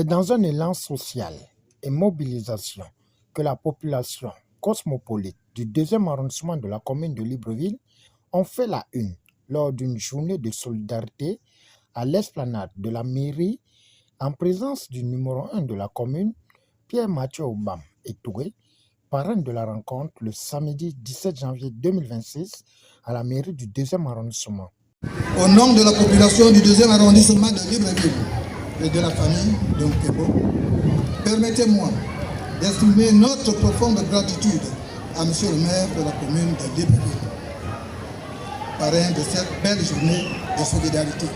C'est dans un élan social et mobilisation que la population cosmopolite du 2e arrondissement de la commune de Libreville ont fait la une lors d'une journée de solidarité à l'esplanade de la mairie en présence du numéro 1 de la commune, Pierre-Mathieu Obam et Toué, parrain de la rencontre le samedi 17 janvier 2026 à la mairie du 2e arrondissement. Au nom de la population du 2e arrondissement de Libreville et de la famille de Nkembo, permettez-moi d'exprimer notre profonde gratitude à M. le maire de la commune de Libreville, parrain de cette belle journée de solidarité.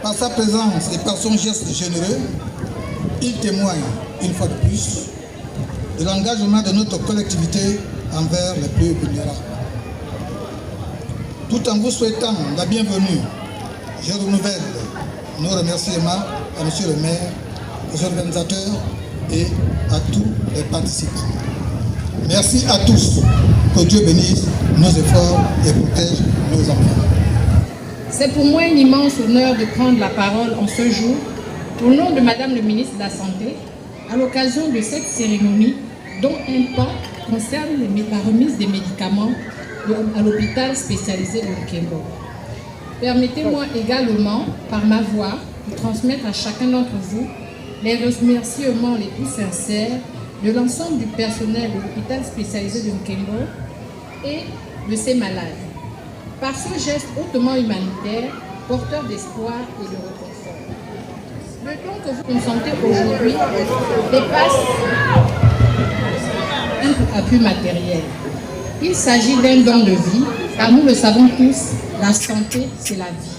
Par sa présence et par son geste généreux, il témoigne une fois de plus de l'engagement de notre collectivité envers les plus vulnérables. Tout en vous souhaitant la bienvenue, je renouvelle nos remerciements à M. le maire, aux organisateurs et à tous les participants. Merci à tous. Que Dieu bénisse nos efforts et protège nos enfants. C'est pour moi un immense honneur de prendre la parole en ce jour, au nom de Madame le ministre de la Santé, à l'occasion de cette cérémonie dont un pan concerne la remise des médicaments à l'hôpital spécialisé de Nkembo. Permettez-moi également, par ma voix, de transmettre à chacun d'entre vous les remerciements les plus sincères de l'ensemble du personnel de l'hôpital spécialisé de Nkembo et de ses malades. Par ce geste hautement humanitaire, porteur d'espoir et de réconfort. Le don que vous consentez aujourd'hui dépasse un appui matériel. Il s'agit d'un don de vie, car nous le savons tous, la santé, c'est la vie.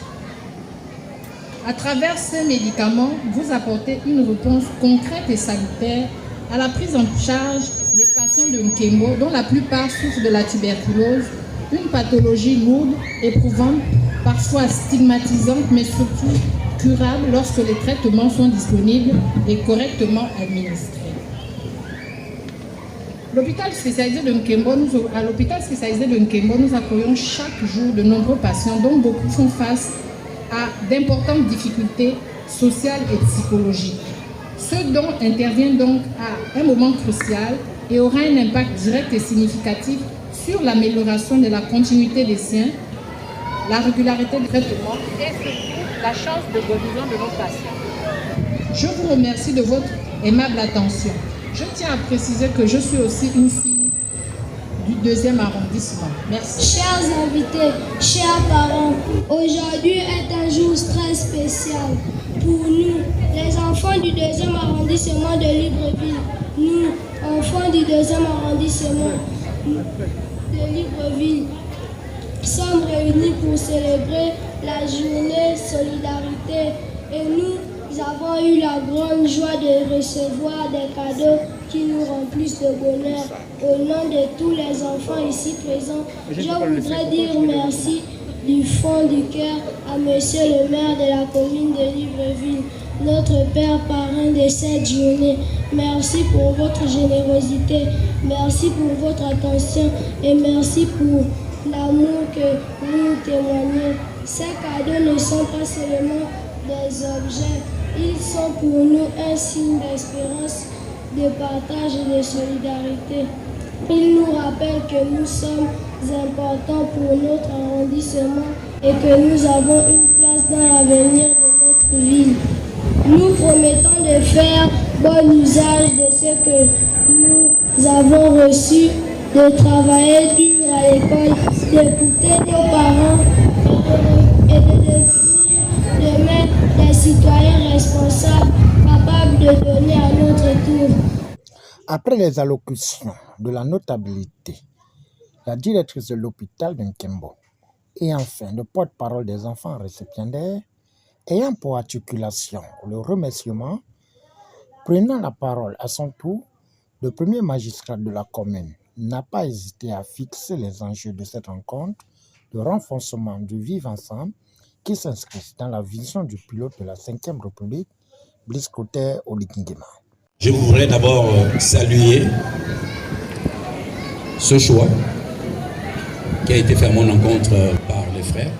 À travers ces médicaments, vous apportez une réponse concrète et salutaire à la prise en charge des patients de Nkembo, dont la plupart souffrent de la tuberculose, une pathologie lourde, éprouvante, parfois stigmatisante, mais surtout curable lorsque les traitements sont disponibles et correctement administrés. À l'hôpital spécialisé de Nkembo, nous accueillons chaque jour de nombreux patients dont beaucoup font face à d'importantes difficultés sociales et psychologiques. Ce don intervient donc à un moment crucial et aura un impact direct et significatif sur l'amélioration de la continuité des soins, la régularité du traitement et surtout la chance de guérison de nos patients. Je vous remercie de votre aimable attention. Je tiens à préciser que je suis aussi une fille du 2e arrondissement. Merci. Chers invités, chers parents, aujourd'hui est un jour très spécial pour nous, les enfants du 2e arrondissement de Libreville. Nous, enfants du 2e arrondissement de Libreville, sommes réunis pour célébrer la journée solidarité et nous avons eu la grande joie de recevoir des cadeaux qui nous remplissent de bonheur. Au nom de tous les enfants ici présents, je voudrais dire merci du fond du cœur à Monsieur le maire de la commune de Libreville, notre père parrain de cette journée. Merci pour votre générosité, merci pour votre attention et merci pour l'amour que vous nous témoignez. Ces cadeaux ne sont pas seulement des objets, ils sont pour nous un signe d'espérance, de partage et de solidarité. Ils nous rappellent que nous sommes importants pour notre arrondissement et que nous avons une place dans l'avenir de notre ville. Nous promettons de faire bon usage de ce que nous avons reçu, de travailler dur à l'école, d'écouter nos parents et de devenir demain des citoyens responsables, capables de donner à notre tour. Après les allocutions de la notabilité, la directrice de l'hôpital de Nkembo et enfin le porte-parole des enfants récipiendaires, ayant pour articulation le remerciement, prenant la parole à son tour, le premier magistrat de la commune n'a pas hésité à fixer les enjeux de cette rencontre de renforcement du vivre ensemble qui s'inscrit dans la vision du pilote de la 5e République, Blaise Clotaire Oligui-Nguema. Je voudrais d'abord saluer ce choix qui a été fait à mon encontre par les frères,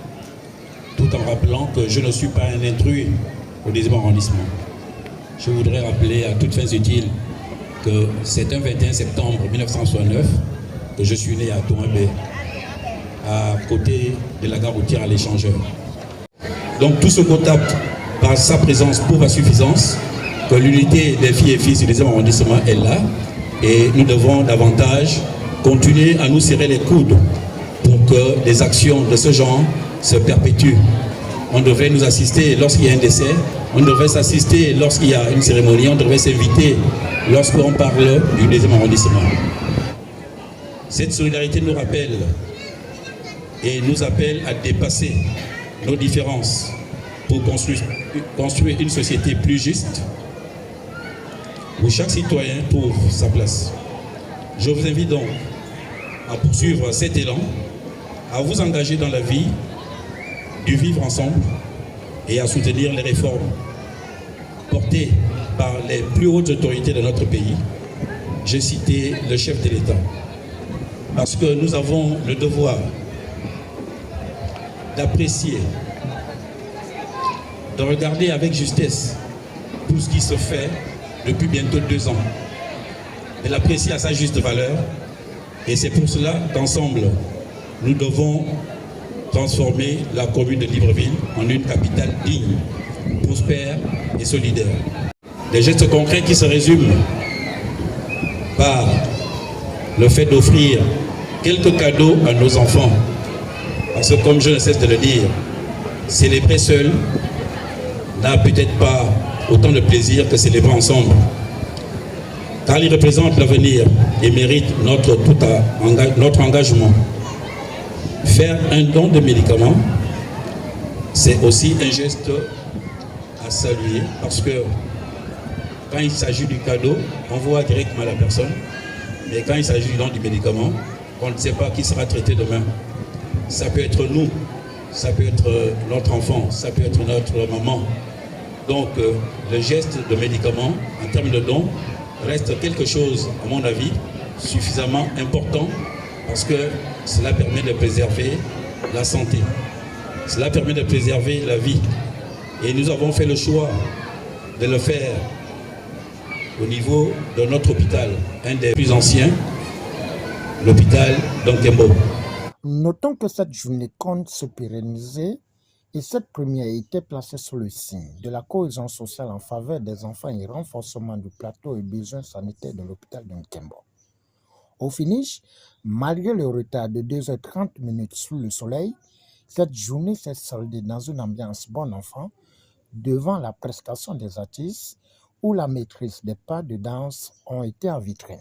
tout en rappelant que je ne suis pas un intrus au 10e arrondissement. je voudrais rappeler à toutes fins utiles que c'est un 21 septembre 1969 que je suis né à Toumbé, à côté de la gare routière à l'Échangeur. Donc tout ce qu'on tape par sa présence prouve à suffisance que l'unité des filles et fils du 10e arrondissement est là et nous devons davantage continuer à nous serrer les coudes pour que les actions de ce genre se perpétuent. On devrait nous assister lorsqu'il y a un décès, on devrait s'assister lorsqu'il y a une cérémonie, on devrait s'inviter lorsqu'on parle du 10e arrondissement. Cette solidarité nous rappelle et nous appelle à dépasser nos différences pour construire une société plus juste où chaque citoyen trouve sa place. Je vous invite donc à poursuivre cet élan, à vous engager dans la vie du vivre ensemble et à soutenir les réformes portées par les plus hautes autorités de notre pays. J'ai cité le chef de l'État parce que nous avons le devoir d'apprécier, de regarder avec justesse tout ce qui se fait depuis bientôt 2 ans, de l'apprécier à sa juste valeur. Et c'est pour cela qu'ensemble, nous devons transformer la commune de Libreville en une capitale digne, prospère et solidaire. Des gestes concrets qui se résument par le fait d'offrir quelques cadeaux à nos enfants. Parce que comme je ne cesse de le dire, célébrer seul n'a peut-être pas autant de plaisir que célébrer ensemble. Car il représente l'avenir et mérite notre engagement. Faire un don de médicaments, c'est aussi un geste à saluer parce que quand il s'agit du cadeau, on voit directement la personne. Mais quand il s'agit du don du médicament, on ne sait pas qui sera traité demain. Ça peut être nous, ça peut être notre enfant, ça peut être notre maman. Donc le geste de médicament en termes de don reste quelque chose, à mon avis, suffisamment important parce que cela permet de préserver la santé. Cela permet de préserver la vie. Et nous avons fait le choix de le faire au niveau de notre hôpital, un des plus anciens, l'hôpital d'Nkembo. Notons que cette journée compte se pérenniser et cette première a été placée sous le signe de la cohésion sociale en faveur des enfants et renforcement du plateau et besoins sanitaires de l'hôpital de Nkembo. Au finish, malgré le retard de 2h30 sous le soleil, cette journée s'est soldée dans une ambiance bon enfant devant la prestation des artistes où la maîtrise des pas de danse ont été en vitrine.